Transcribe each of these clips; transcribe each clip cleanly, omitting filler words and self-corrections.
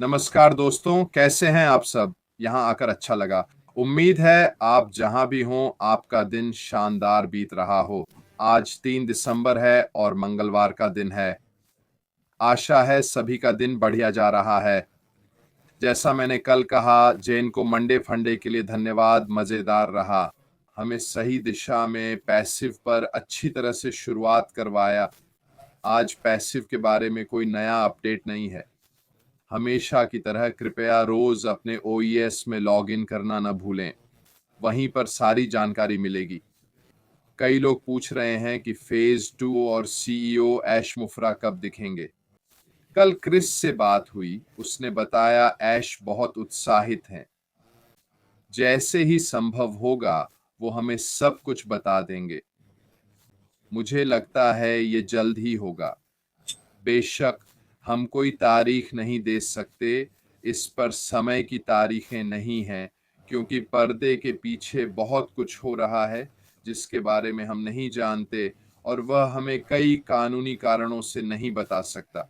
नमस्कार दोस्तों, कैसे हैं आप सब? यहाँ आकर अच्छा लगा। उम्मीद है आप जहाँ भी हों, आपका दिन शानदार बीत रहा हो। आज 3 दिसंबर है और मंगलवार का दिन है। आशा है सभी का दिन बढ़िया जा रहा है। जैसा मैंने कल कहा, जैन को मंडे फंडे के लिए धन्यवाद, मज़ेदार रहा। हमें सही दिशा में पैसिव पर अच्छी तरह से शुरुआत करवाया। आज पैसिव के बारे में कोई नया अपडेट नहीं है। हमेशा की तरह कृपया रोज अपने ओईएस में लॉग इन करना न भूलें। वहीं पर सारी जानकारी मिलेगी। कई लोग पूछ रहे हैं कि फेज 2 और सीईओ ऐश मुफ्रा कब दिखेंगे। कल क्रिस से बात हुई, उसने बताया ऐश बहुत उत्साहित हैं। जैसे ही संभव होगा वो हमें सब कुछ बता देंगे। मुझे लगता है ये जल्द ही होगा। बेशक हम कोई तारीख नहीं दे सकते, इस पर समय की तारीखें नहीं हैं, क्योंकि पर्दे के पीछे बहुत कुछ हो रहा है जिसके बारे में हम नहीं जानते और वह हमें कई कानूनी कारणों से नहीं बता सकता।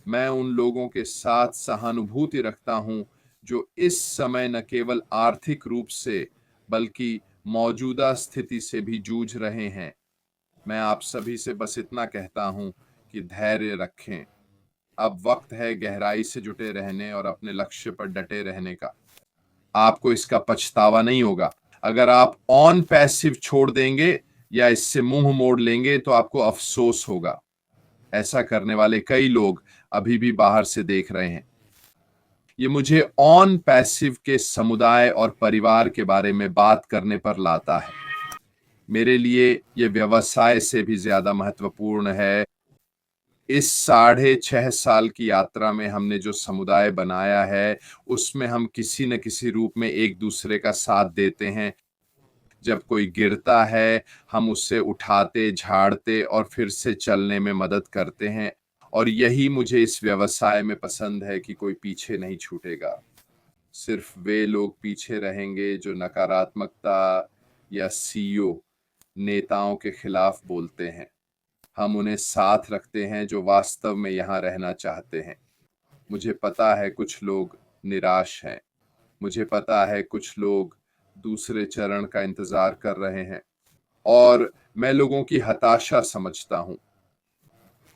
मैं उन लोगों के साथ सहानुभूति रखता हूं जो इस समय न केवल आर्थिक रूप से बल्कि मौजूदा स्थिति से भी जूझ रहे हैं। मैं आप सभी से बस इतना कहता हूं कि धैर्य रखें। अब वक्त है गहराई से जुटे रहने और अपने लक्ष्य पर डटे रहने का। आपको इसका पछतावा नहीं होगा। अगर आप ऑन पैसिव छोड़ देंगे या इससे मुंह मोड़ लेंगे तो आपको अफसोस होगा। ऐसा करने वाले कई लोग अभी भी बाहर से देख रहे हैं। ये मुझे ऑन पैसिव के समुदाय और परिवार के बारे में बात करने पर लाता है। मेरे लिए ये व्यवसाय से भी ज्यादा महत्वपूर्ण है। इस 6.5 साल की यात्रा में हमने जो समुदाय बनाया है, उसमें हम किसी न किसी रूप में एक दूसरे का साथ देते हैं। जब कोई गिरता है, हम उसे उठाते, झाड़ते और फिर से चलने में मदद करते हैं। और यही मुझे इस व्यवसाय में पसंद है कि कोई पीछे नहीं छूटेगा। सिर्फ वे लोग पीछे रहेंगे जो नकारात्मकता या सीईओ नेताओं के खिलाफ बोलते हैं। हम उन्हें साथ रखते हैं जो वास्तव में यहाँ रहना चाहते हैं। मुझे पता है कुछ लोग निराश हैं। मुझे पता है कुछ लोग दूसरे चरण का इंतजार कर रहे हैं और मैं लोगों की हताशा समझता हूँ।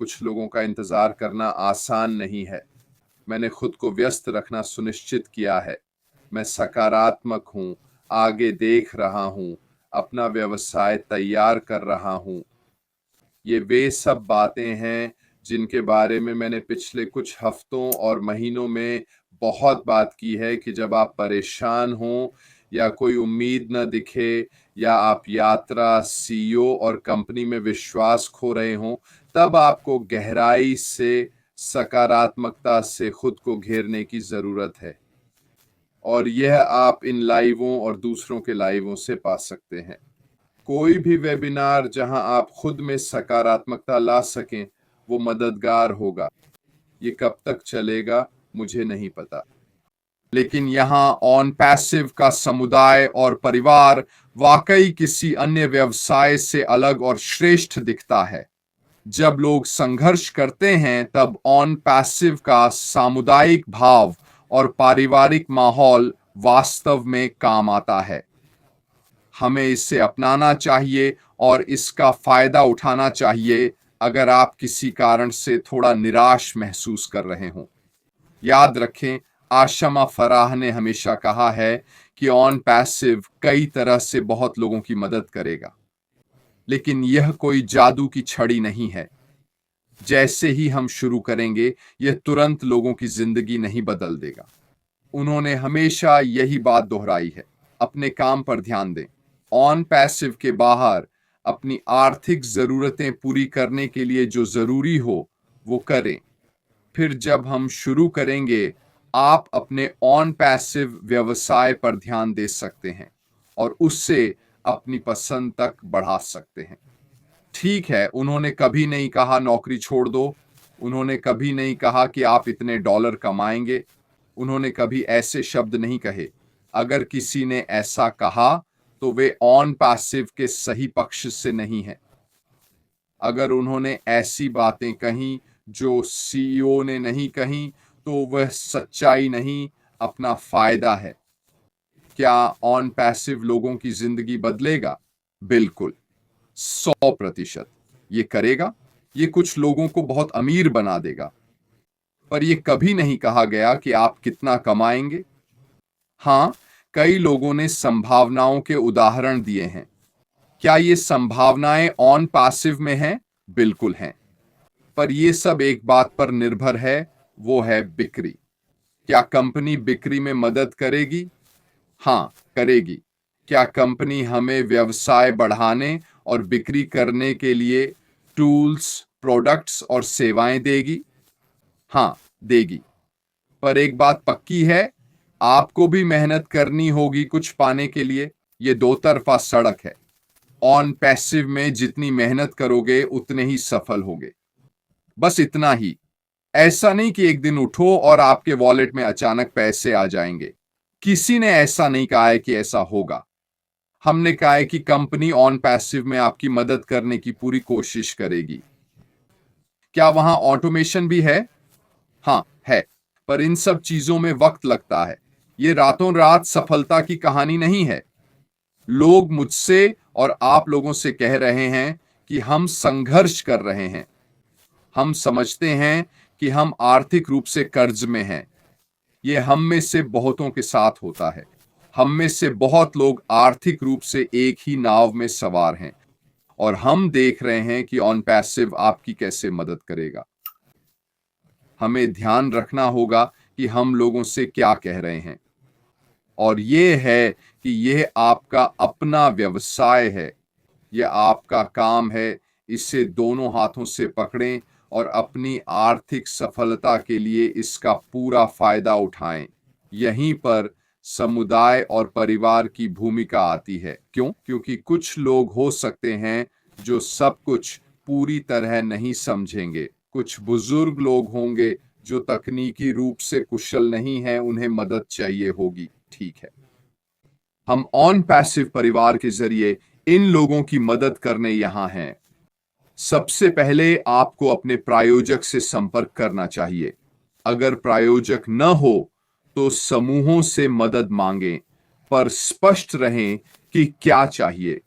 कुछ लोगों का इंतजार करना आसान नहीं है। मैंने खुद को व्यस्त रखना सुनिश्चित किया है। मैं सकारात्मक हूँ, आगे देख रहा हूँ, अपना व्यवसाय तैयार कर रहा हूँ। ये वे सब बातें हैं जिनके बारे में मैंने पिछले कुछ हफ्तों और महीनों में बहुत बात की है कि जब आप परेशान हों या कोई उम्मीद न दिखे या आप यात्रा, सीईओ और कंपनी में विश्वास खो रहे हों, तब आपको गहराई से, सकारात्मकता से खुद को घेरने की जरूरत है। और यह आप इन लाइवों और दूसरों के लाइवों से पा सकते हैं। कोई भी वेबिनार जहां आप खुद में सकारात्मकता ला सकें, वो मददगार होगा। ये कब तक चलेगा मुझे नहीं पता, लेकिन यहाँ ऑन पैसिव का समुदाय और परिवार वाकई किसी अन्य व्यवसाय से अलग और श्रेष्ठ दिखता है। जब लोग संघर्ष करते हैं तब ऑन पैसिव का सामुदायिक भाव और पारिवारिक माहौल वास्तव में काम आता है। हमें इसे अपनाना चाहिए और इसका फायदा उठाना चाहिए अगर आप किसी कारण से थोड़ा निराश महसूस कर रहे हों। याद रखें, आशमा फराह ने हमेशा कहा है कि ऑन पैसिव कई तरह से बहुत लोगों की मदद करेगा, लेकिन यह कोई जादू की छड़ी नहीं है। जैसे ही हम शुरू करेंगे, यह तुरंत लोगों की जिंदगी नहीं बदल देगा। उन्होंने हमेशा यही बात दोहराई है। अपने काम पर ध्यान दें। ऑन पैसिव के बाहर अपनी आर्थिक जरूरतें पूरी करने के लिए जो जरूरी हो वो करें। फिर जब हम शुरू करेंगे, आप अपने ऑन पैसिव व्यवसाय पर ध्यान दे सकते हैं और उससे अपनी पसंद तक बढ़ा सकते हैं। ठीक है, उन्होंने कभी नहीं कहा नौकरी छोड़ दो। उन्होंने कभी नहीं कहा कि आप इतने डॉलर कमाएंगे। उन्होंने कभी ऐसे शब्द नहीं कहे। अगर किसी ने ऐसा कहा तो वे ऑन पैसिव के सही पक्ष से नहीं है। अगर उन्होंने ऐसी बातें कही जो सीईओ ने नहीं कही, तो वह सच्चाई नहीं, अपना फायदा है। क्या ऑन पैसिव लोगों की जिंदगी बदलेगा? बिल्कुल, 100% ये करेगा। ये कुछ लोगों को बहुत अमीर बना देगा, पर यह कभी नहीं कहा गया कि आप कितना कमाएंगे। हाँ, कई लोगों ने संभावनाओं के उदाहरण दिए हैं। क्या ये संभावनाएं ऑन पैसिव में हैं? बिल्कुल हैं, पर यह सब एक बात पर निर्भर है, वो है बिक्री। क्या कंपनी बिक्री में मदद करेगी? हाँ, करेगी। क्या कंपनी हमें व्यवसाय बढ़ाने और बिक्री करने के लिए टूल्स, प्रोडक्ट्स और सेवाएं देगी? हाँ, देगी। पर एक बात पक्की है, आपको भी मेहनत करनी होगी कुछ पाने के लिए। ये दो तरफा सड़क है। ऑन पैसिव में जितनी मेहनत करोगे उतने ही सफल होगे। बस इतना ही। ऐसा नहीं कि एक दिन उठो और आपके वॉलेट में अचानक पैसे आ जाएंगे। किसी ने ऐसा नहीं कहा है कि ऐसा होगा। हमने कहा है कि कंपनी ऑन पैसिव में आपकी मदद करने की पूरी कोशिश करेगी। क्या वहां ऑटोमेशन भी है? हाँ, है, पर इन सब चीजों में वक्त लगता है। ये रातों रात सफलता की कहानी नहीं है। लोग मुझसे और आप लोगों से कह रहे हैं कि हम संघर्ष कर रहे हैं। हम समझते हैं कि हम आर्थिक रूप से कर्ज में हैं। ये हम में से बहुतों के साथ होता है। हम में से बहुत लोग आर्थिक रूप से एक ही नाव में सवार हैं, और हम देख रहे हैं कि ऑन पैसिव आपकी कैसे मदद करेगा। हमें ध्यान रखना होगा कि हम लोगों से क्या कह रहे हैं, और ये है कि यह आपका अपना व्यवसाय है, यह आपका काम है। इसे दोनों हाथों से पकड़ें और अपनी आर्थिक सफलता के लिए इसका पूरा फायदा उठाएं। यहीं पर समुदाय और परिवार की भूमिका आती है। क्यों? क्योंकि कुछ लोग हो सकते हैं जो सब कुछ पूरी तरह नहीं समझेंगे। कुछ बुजुर्ग लोग होंगे जो तकनीकी रूप से कुशल नहीं हैं, उन्हें मदद चाहिए होगी। ठीक है, हम ऑन पैसिव परिवार के जरिए इन लोगों की मदद करने यहां हैं। सबसे पहले आपको अपने प्रायोजक से संपर्क करना चाहिए। अगर प्रायोजक न हो तो समूहों से मदद मांगें, पर स्पष्ट रहें कि क्या चाहिए।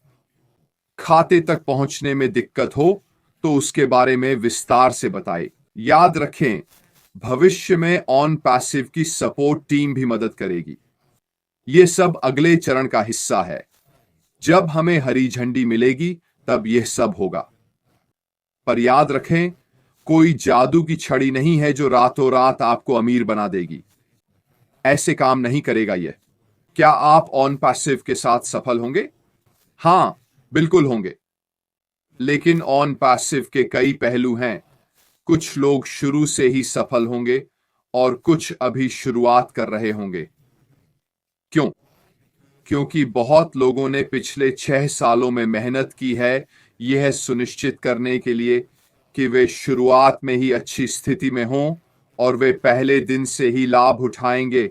खाते तक पहुंचने में दिक्कत हो तो उसके बारे में विस्तार से बताएं। याद रखें, भविष्य में ऑन पैसिव की सपोर्ट टीम भी मदद करेगी। यह सब अगले चरण का हिस्सा है। जब हमें हरी झंडी मिलेगी तब यह सब होगा। पर याद रखें, कोई जादू की छड़ी नहीं है जो रातों रात आपको अमीर बना देगी। ऐसे काम नहीं करेगा यह। क्या आप ऑन पैसिव के साथ सफल होंगे? हां, बिल्कुल होंगे। लेकिन ऑन पैसिव के कई पहलू हैं। कुछ लोग शुरू से ही सफल होंगे और कुछ अभी शुरुआत कर रहे होंगे। क्यों? क्योंकि बहुत लोगों ने पिछले 6 सालों में मेहनत की है यह सुनिश्चित करने के लिए कि वे शुरुआत में ही अच्छी स्थिति में हों, और वे पहले दिन से ही लाभ उठाएंगे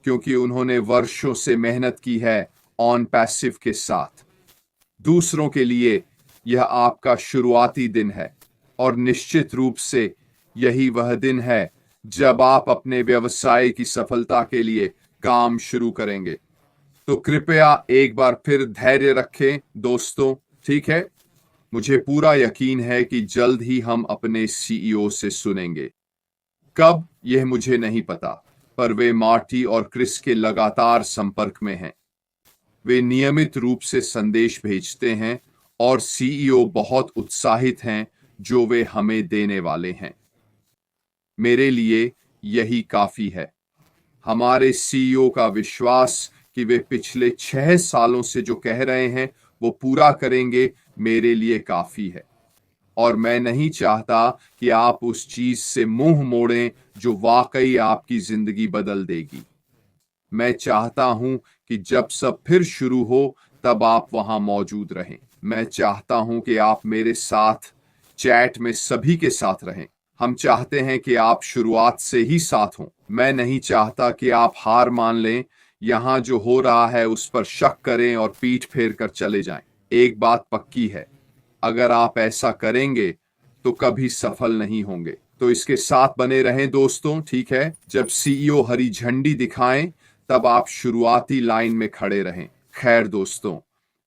क्योंकि उन्होंने वर्षों से मेहनत की है ऑन पैसिव के साथ। दूसरों के लिए यह आपका शुरुआती दिन है, और निश्चित रूप से यही वह दिन है जब आप अपने व्यवसाय की सफलता के लिए काम शुरू करेंगे। तो कृपया एक बार फिर धैर्य रखें दोस्तों, ठीक है? मुझे पूरा यकीन है कि जल्द ही हम अपने सीईओ से सुनेंगे। कब, यह मुझे नहीं पता, पर वे मार्टी और क्रिस के लगातार संपर्क में हैं। वे नियमित रूप से संदेश भेजते हैं और सीईओ बहुत उत्साहित हैं जो वे हमें देने वाले हैं। मेरे लिए यही काफी है। हमारे सीईओ का विश्वास कि वे पिछले 6 सालों से जो कह रहे हैं वो पूरा करेंगे, मेरे लिए काफी है। और मैं नहीं चाहता कि आप उस चीज से मुंह मोड़ें जो वाकई आपकी जिंदगी बदल देगी। मैं चाहता हूं कि जब सब फिर शुरू हो तब आप वहां मौजूद रहें। मैं चाहता हूं कि आप मेरे साथ चैट में सभी के साथ रहें। हम चाहते हैं कि आप शुरुआत से ही साथ हों। मैं नहीं चाहता कि आप हार मान लें, यहां जो हो रहा है उस पर शक करें और पीठ फेर कर चले जाएं। एक बात पक्की है, अगर आप ऐसा करेंगे तो कभी सफल नहीं होंगे। तो इसके साथ बने रहें दोस्तों, ठीक है। जब सीईओ हरी झंडी दिखाएं तब आप शुरुआती लाइन में खड़े रहें। खैर दोस्तों,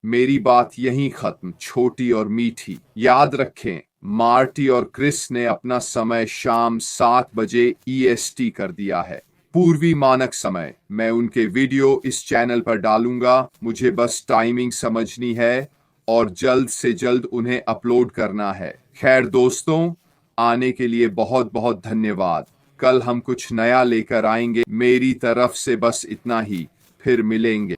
मेरी बात यहीं खत्म, छोटी और मीठी। याद रखें, मार्टी और क्रिस ने अपना समय शाम 7 बजे ईएसटी कर दिया है, पूर्वी मानक समय। मैं उनके वीडियो इस चैनल पर डालूंगा, मुझे बस टाइमिंग समझनी है और जल्द से जल्द उन्हें अपलोड करना है। खैर दोस्तों, आने के लिए बहुत बहुत धन्यवाद। कल हम कुछ नया लेकर आएंगे। मेरी तरफ से बस इतना ही, फिर मिलेंगे।